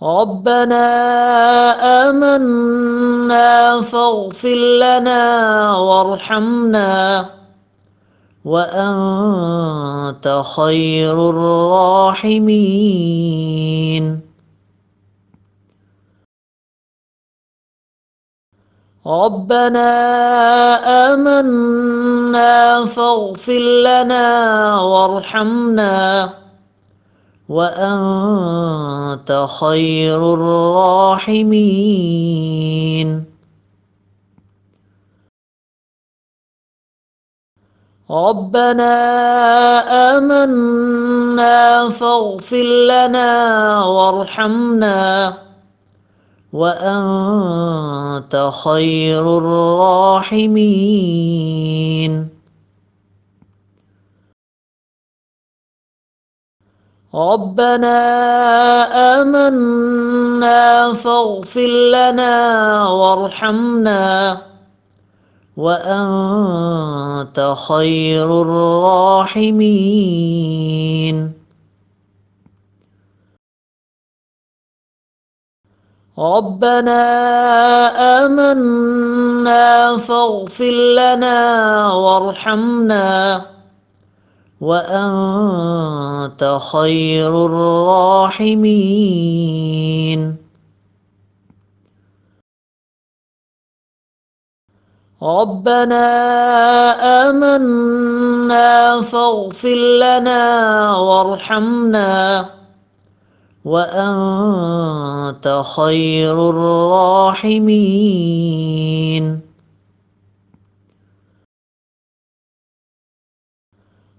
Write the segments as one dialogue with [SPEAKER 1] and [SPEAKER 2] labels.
[SPEAKER 1] ربنا آمنا فاغفر لنا وارحمنا وأنت خير الراحمين. ربنا آمنا فاغفر لنا وارحمنا وأنت خير الراحمين. ربنا آمنا فاغفر لنا وارحمنا وأنت خير الراحمين. ربنا آمنا فاغفر لنا وارحمنا وأنت خير الراحمين. ربنا آمنا فاغفر لنا وارحمنا وأنت خير الراحمين. ربنا آمنا فاغفر لنا وارحمنا وأنت خير الراحمين.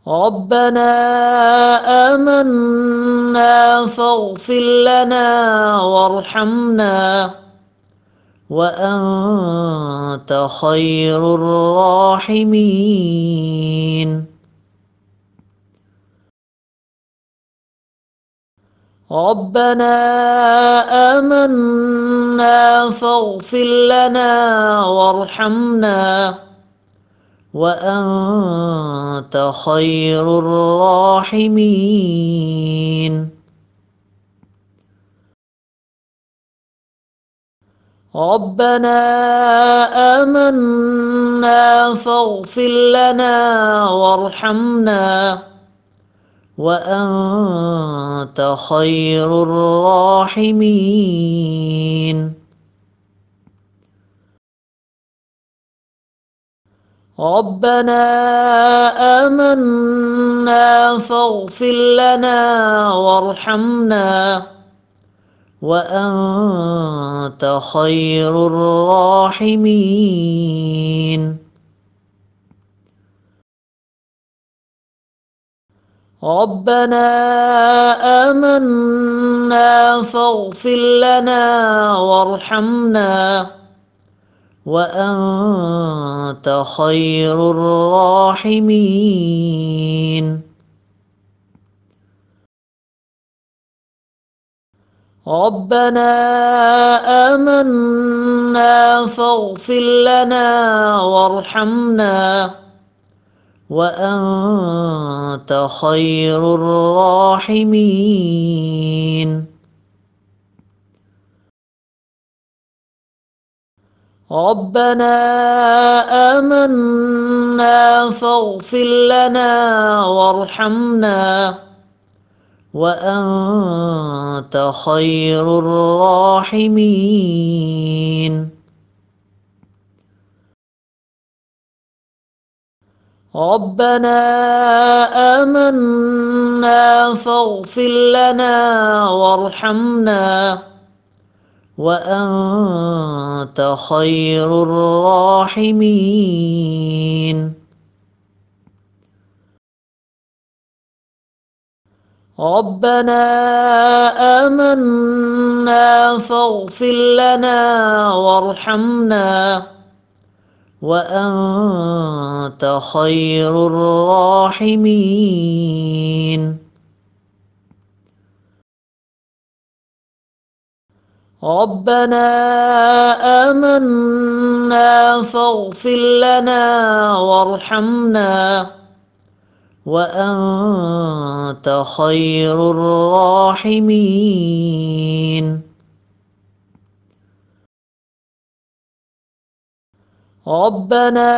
[SPEAKER 1] ربنا آمنا فاغفر لنا وارحمنا وأنت خير الراحمين. ربنا آمنا فاغفر لنا وارحمنا وأنت خير الراحمين. ربنا آمنا فاغفر لنا وارحمنا وأنت خير الراحمين. ربنا آمنا فاغفر لنا وارحمنا وأنت خير الراحمين. ربنا آمنا فاغفر لنا وارحمنا وأنت خير الراحمين. ربنا آمنا فاغفر لنا وارحمنا وأنت خير الراحمين. ربنا آمنا فاغفر لنا وارحمنا وأنت خير الراحمين. ربنا آمنا فاغفر لنا وارحمنا وأنت خير الراحمين. ربنا آمنا فاغفر لنا وارحمنا وأنت خير الراحمين. ربنا آمنا فاغفر لنا وارحمنا وأنت خير الراحمين. ربنا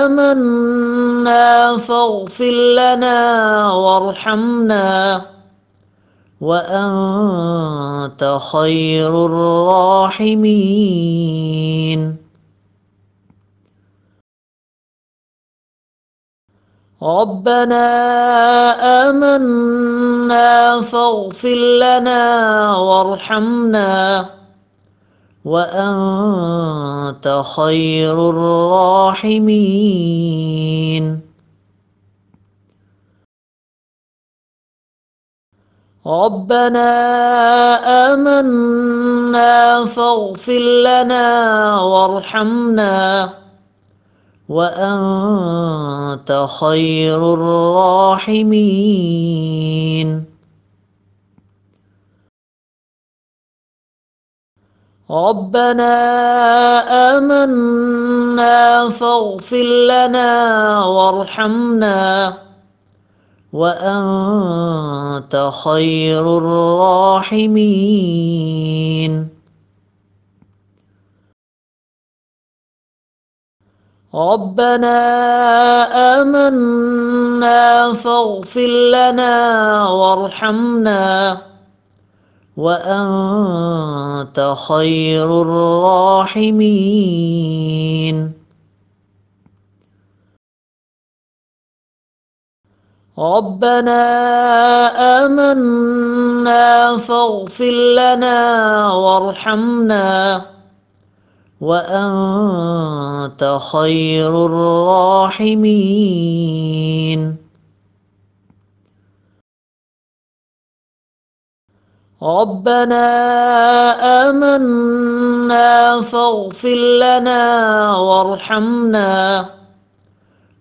[SPEAKER 1] آمنا فاغفر لنا وارحمنا وأنت خير الراحمين. ربنا آمنا فاغفر لنا وارحمنا وأنت خير الراحمين. ربنا آمنا فاغفر لنا وارحمنا وأنت خير الراحمين. ربنا آمنا فاغفر لنا وارحمنا وأنت خير الراحمين. ربنا آمنا فاغفر لنا وارحمنا وأنت خير الراحمين. ربنا آمنا فاغفر لنا وارحمنا وأنت خير الراحمين. ربنا آمنا فاغفر لنا وارحمنا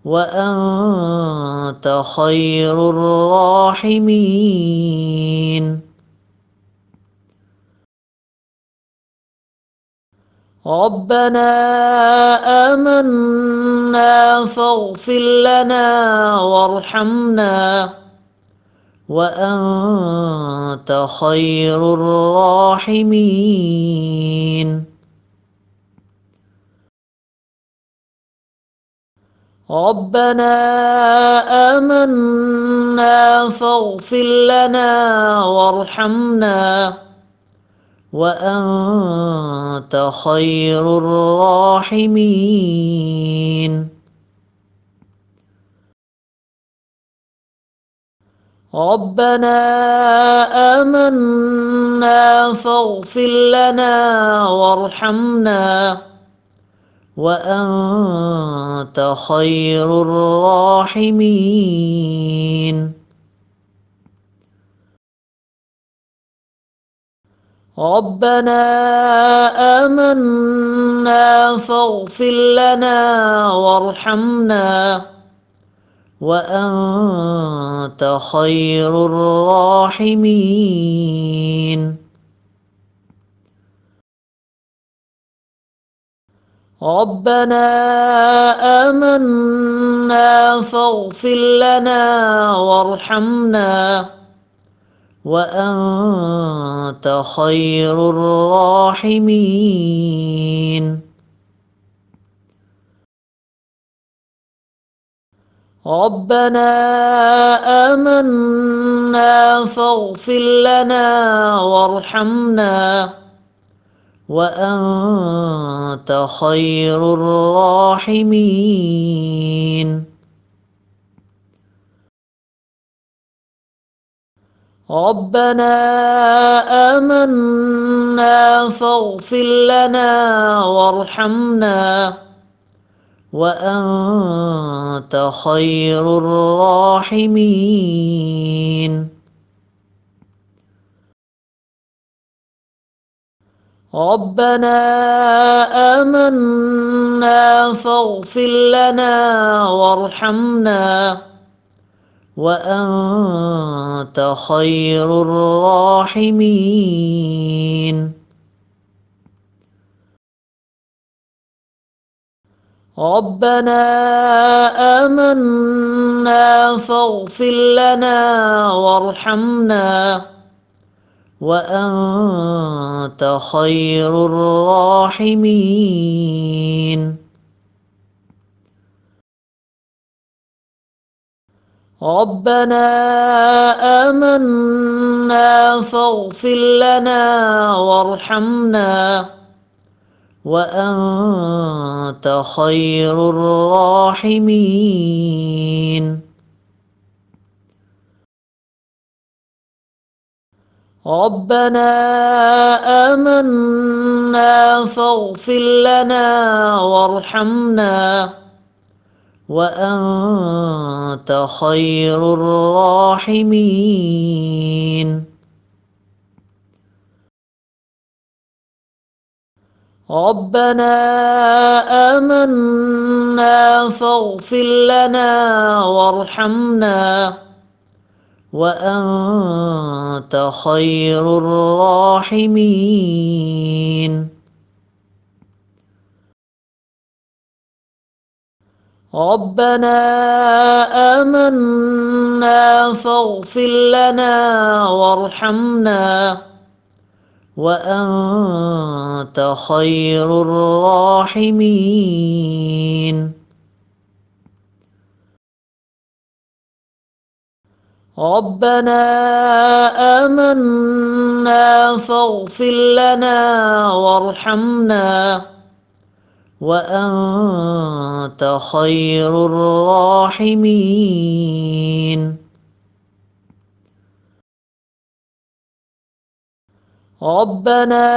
[SPEAKER 1] وأنت خير الراحمين. ربنا آمنا فاغفر لنا وارحمنا وأنت خير الراحمين. ربنا آمنا فاغفر لنا وارحمنا وأنت خير الراحمين. ربنا آمنا فاغفر لنا وارحمنا وأنت خير الراحمين. ربنا آمنا فاغفر لنا وارحمنا وأنت خير الراحمين. ربنا آمنا فاغفر لنا وارحمنا وأنت خير الراحمين. ربنا آمنا فاغفر لنا وارحمنا وأنت خير الراحمين. ربنا آمنا فاغفر لنا وارحمنا وأنت خير الراحمين. ربنا آمنا فاغفر لنا وارحمنا وأنت خير الراحمين. ربنا آمنا فاغفر لنا وارحمنا وأنت خير الراحمين. ربنا آمنا فاغفر لنا وارحمنا وأنت خير الراحمين. ربنا آمنا فاغفر لنا وارحمنا وأنت خير الراحمين. ربنا آمنا فاغفر لنا وارحمنا وأنت خير الراحمين. ربنا آمنا فاغفر لنا وارحمنا وأنت خير الراحمين. ربنا آمنا فاغفر لنا وارحمنا وأنت خير الراحمين. ربنا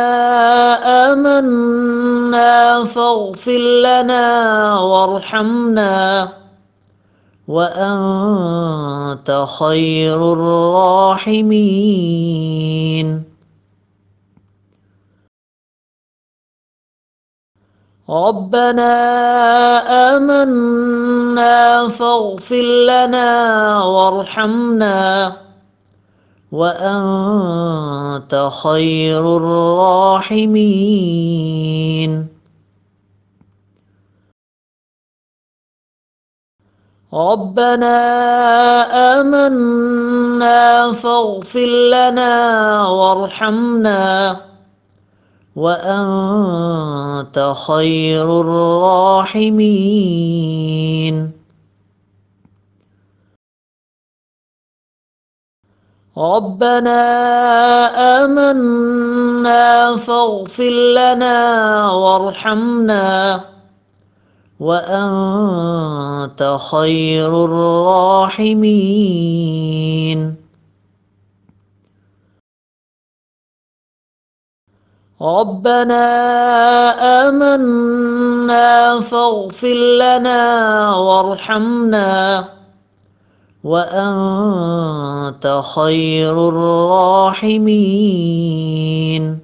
[SPEAKER 1] آمنا فاغفر لنا وارحمنا وأنت خير الراحمين. ربنا آمنا فاغفر لنا وارحمنا وأنت خير الراحمين. ربنا آمنا فاغفر لنا وارحمنا وأنت خير الراحمين. ربنا آمنا فاغفر لنا وارحمنا وأنت خير الراحمين. ربنا آمنا فاغفر لنا وارحمنا وأنت خير الراحمين.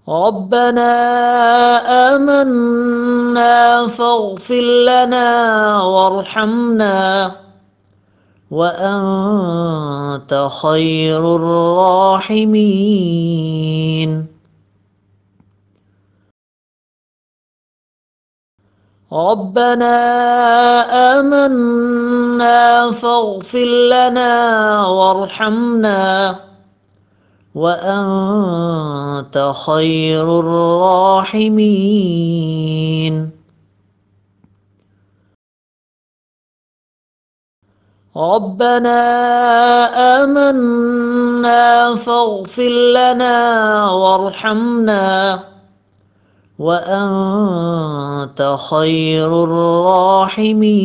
[SPEAKER 1] ربنا آمنا فاغفر لنا وارحمنا وأنت خير الراحمين. ربنا آمنا فاغفر لنا وارحمنا وأنت خير الراحمين. ربنا آمنا فاغفر لنا وارحمنا وأنت خير الراحمين.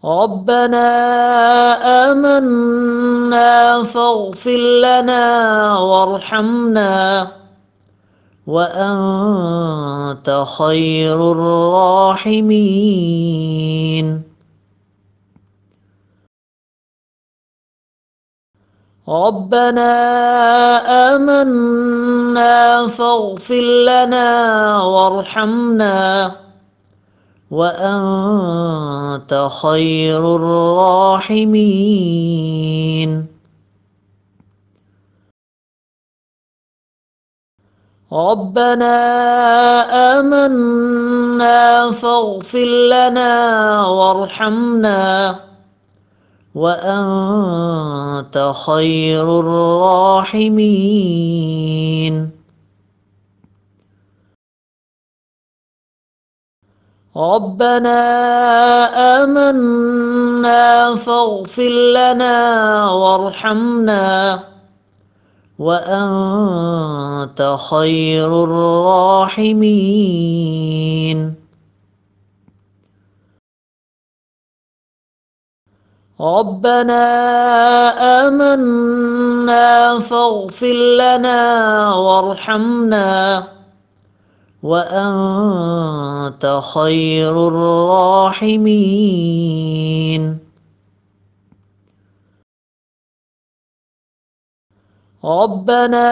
[SPEAKER 1] ربنا آمنا فاغفر لنا وارحمنا وأنت خير الراحمين. ربنا آمنا فاغفر لنا وارحمنا وأنت خير الراحمين. ربنا آمنا فاغفر لنا وارحمنا وأنت خير الراحمين. ربنا آمنا فاغفر لنا وارحمنا وأنت خير الراحمين. ربنا آمنا فاغفر لنا وارحمنا وأنت خير الراحمين. ربنا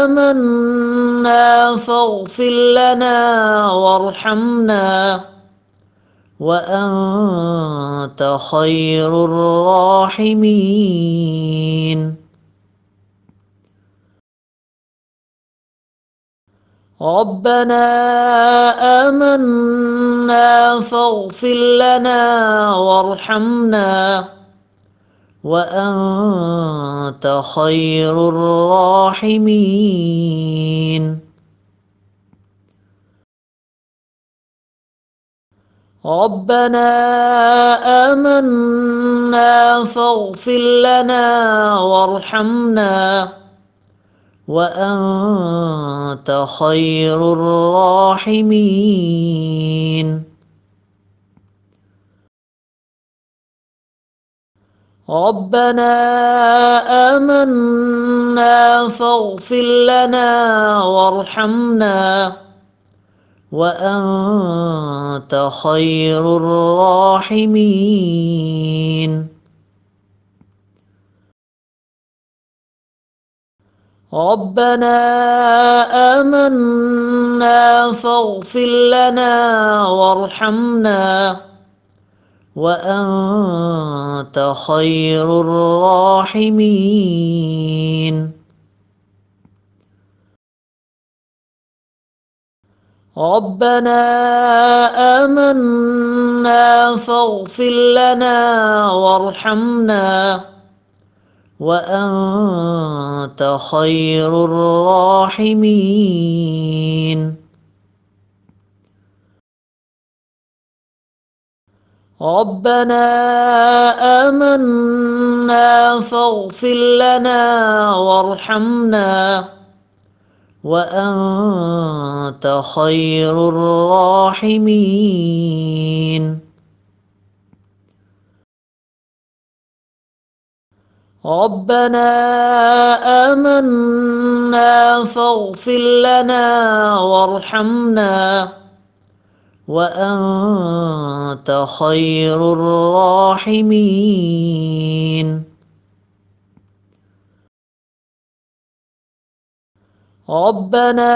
[SPEAKER 1] آمنا فاغفر لنا وارحمنا وأنت خير الراحمين. ربنا آمنا فاغفر لنا وارحمنا وأنت خير الراحمين. ربنا آمنا فاغفر لنا وارحمنا وأنت خير الراحمين. ربنا آمنا فاغفر لنا وارحمنا وأنت خير الراحمين. ربنا آمنا فاغفر لنا وارحمنا وأنت خير الراحمين. ربنا آمنا فاغفر لنا وارحمنا وأنت خير الراحمين. ربنا آمنا فاغفر لنا وارحمنا وأنت خير الراحمين. ربنا آمنا فاغفر لنا وارحمنا وأنت خير الراحمين. ربنا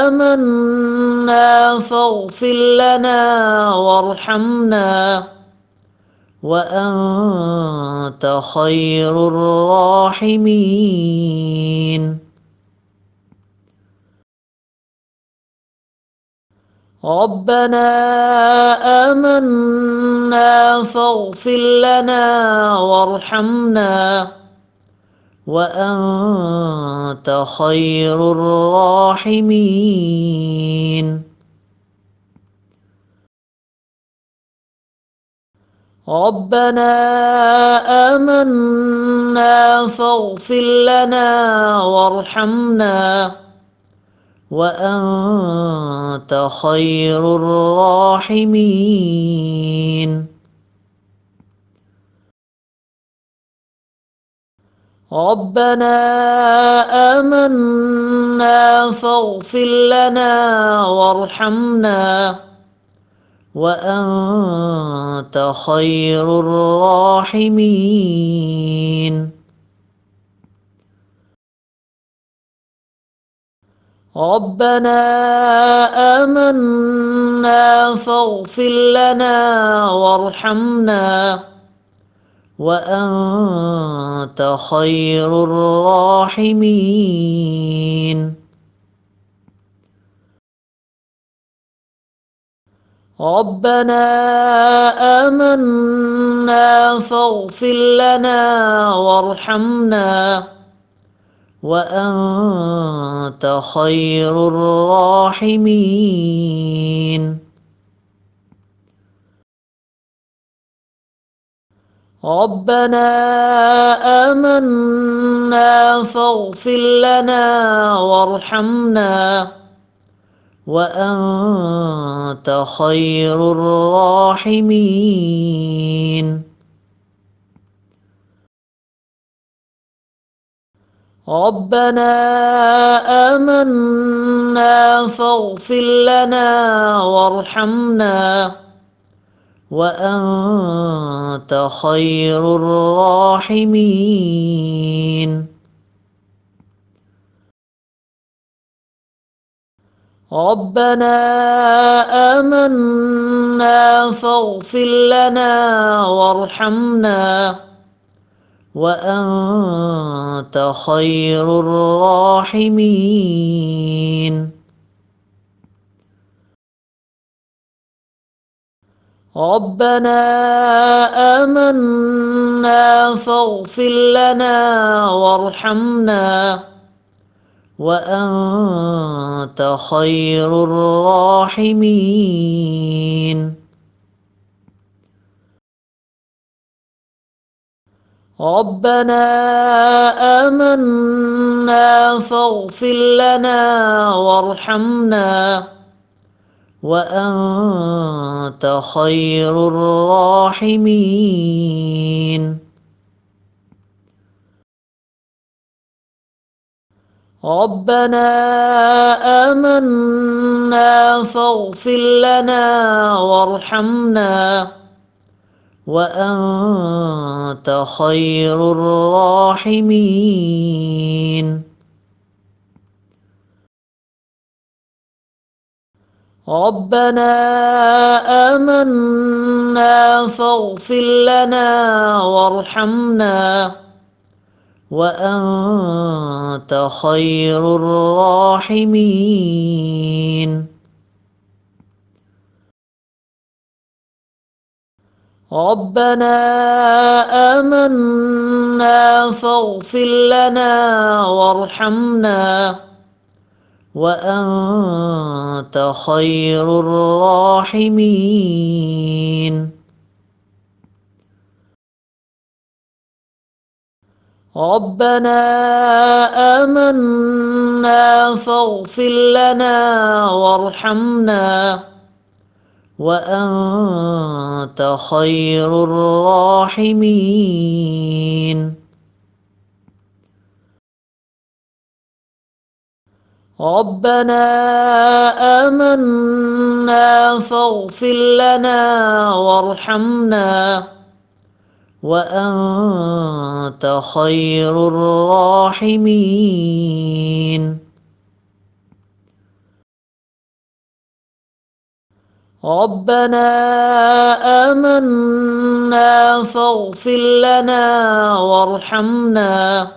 [SPEAKER 1] آمنا فاغفر لنا وارحمنا وأنت خير الراحمين. ربنا آمنا فاغفر لنا وارحمنا وأنت خير الراحمين. ربنا آمنا فاغفر لنا وارحمنا وأنت خير الراحمين. ربنا آمنا فاغفر لنا وارحمنا وأنت خير الراحمين. ربنا آمنا فاغفر لنا وارحمنا وأنت خير الراحمين. ربنا آمنا فاغفر لنا وارحمنا وأنت خير الراحمين. ربنا آمنا فاغفر لنا وارحمنا وأنت خير الراحمين. ربنا آمنا فاغفر لنا وارحمنا وأنت خير الراحمين. ربنا آمنا فاغفر لنا وارحمنا وأنت خير الراحمين. ربنا آمنا فاغفر لنا وارحمنا وأنت خير الراحمين. ربنا آمنا فاغفر لنا وارحمنا وأنت خير الراحمين. ربنا آمنا فاغفر لنا وارحمنا وأنت خير الراحمين. ربنا آمنا فاغفر لنا وارحمنا وأنت خير الراحمين. ربنا آمنا فاغفر لنا وارحمنا وأنت خير الراحمين. ربنا آمنا فاغفر لنا وارحمنا وأنت خير الراحمين. ربنا آمنا فاغفر لنا وارحمنا وأنت خير الراحمين. ربنا آمنا فاغفر لنا وارحمنا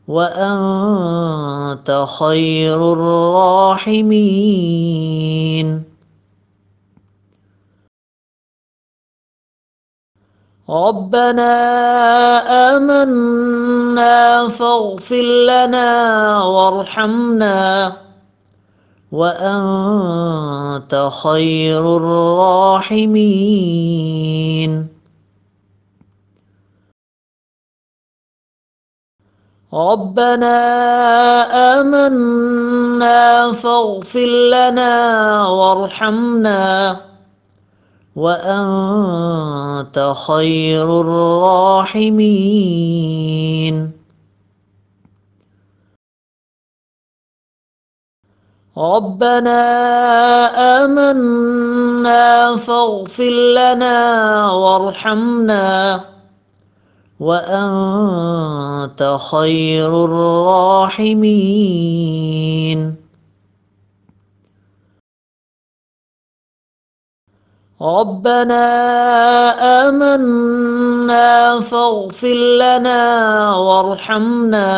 [SPEAKER 1] وأنت خير الراحمين. ربنا آمنا فاغفر لنا وارحمنا وأنت خير الراحمين. ربنا آمنا فاغفر لنا وارحمنا وأنت خير الراحمين. ربنا آمنا فاغفر لنا وارحمنا وأنت خير الراحمين. ربنا آمنا فاغفر لنا وارحمنا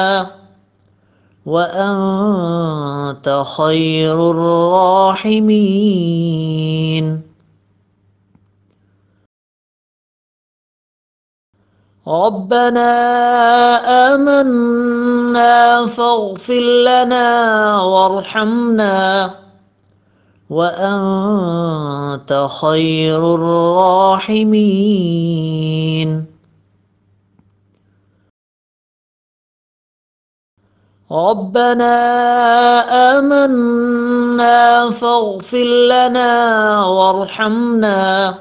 [SPEAKER 1] وأنت خير الراحمين. ربنا آمنا فاغفر لنا وارحمنا وأنت خير الراحمين. ربنا آمنا فاغفر لنا وارحمنا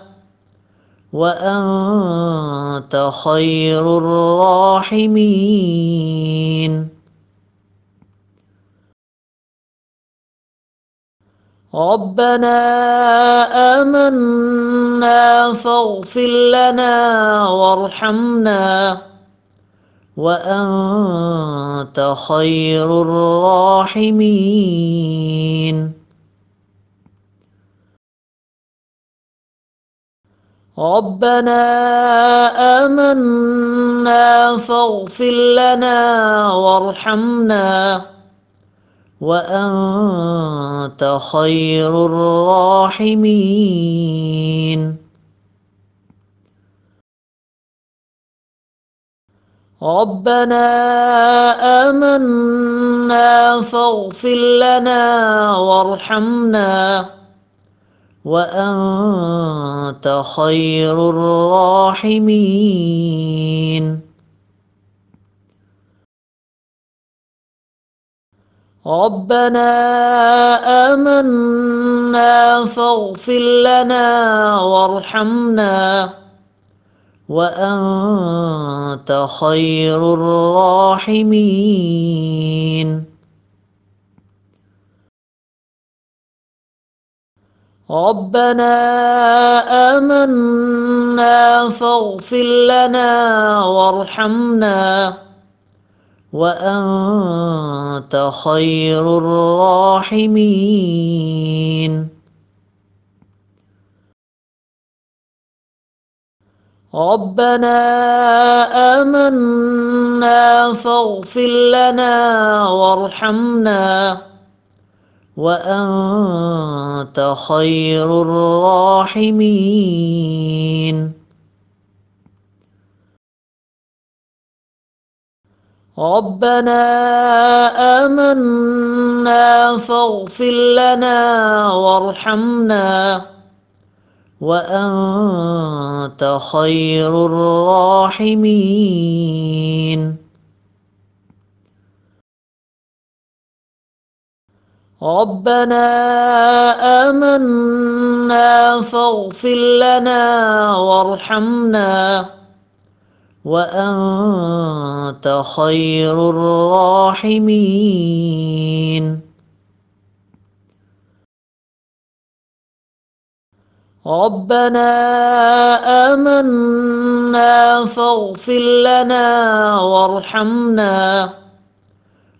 [SPEAKER 1] وأنت خير الراحمين. ربنا آمنا فاغفر لنا وارحمنا وأنت خير الراحمين. ربنا آمنا فاغفر لنا وارحمنا وأنت خير الراحمين. ربنا آمنا فاغفر لنا وارحمنا وأنت خير الراحمين. ربنا آمنا فاغفر لنا وارحمنا وأنت خير الراحمين. ربنا آمنا فاغفر لنا وارحمنا وأنت خير الراحمين. ربنا آمنا فاغفر لنا وارحمنا وأنت خير الراحمين. ربنا آمنا فاغفر لنا وارحمنا وأنت خير الراحمين. ربنا آمنا فاغفر لنا وارحمنا وأنت خير الراحمين. ربنا آمنا فاغفر لنا وارحمنا وأنت خير الراحمين. ربنا آمنا فاغفر لنا وارحمنا وأنت خير الراحمين. ربنا آمنا فاغفر لنا وارحمنا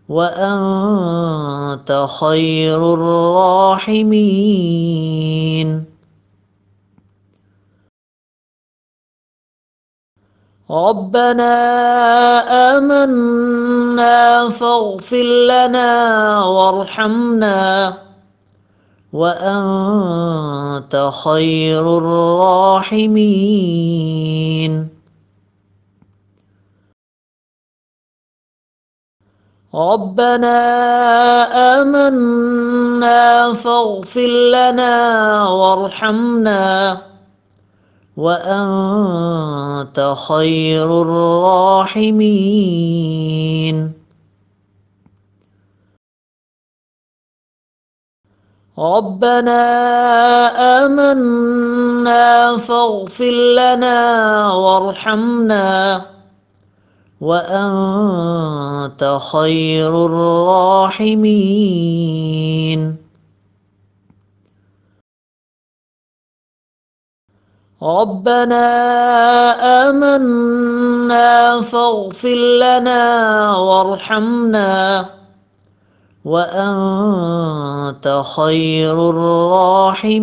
[SPEAKER 1] وأنت خير الراحمين. ربنا آمنا فاغفر لنا وارحمنا وأنت خير الراحمين. ربنا آمنا فاغفر لنا وارحمنا وأنت خير الراحمين. ربنا آمنا فاغفر لنا وارحمنا وأنت خير الراحمين. ربنا آمنا فاغفر لنا وارحمنا وأنت خير الراحمين. ربنا آمنا فاغفر لنا وارحمنا ربنا آمنا فاغفر لنا وارحمنا وأنت خير الراحمين.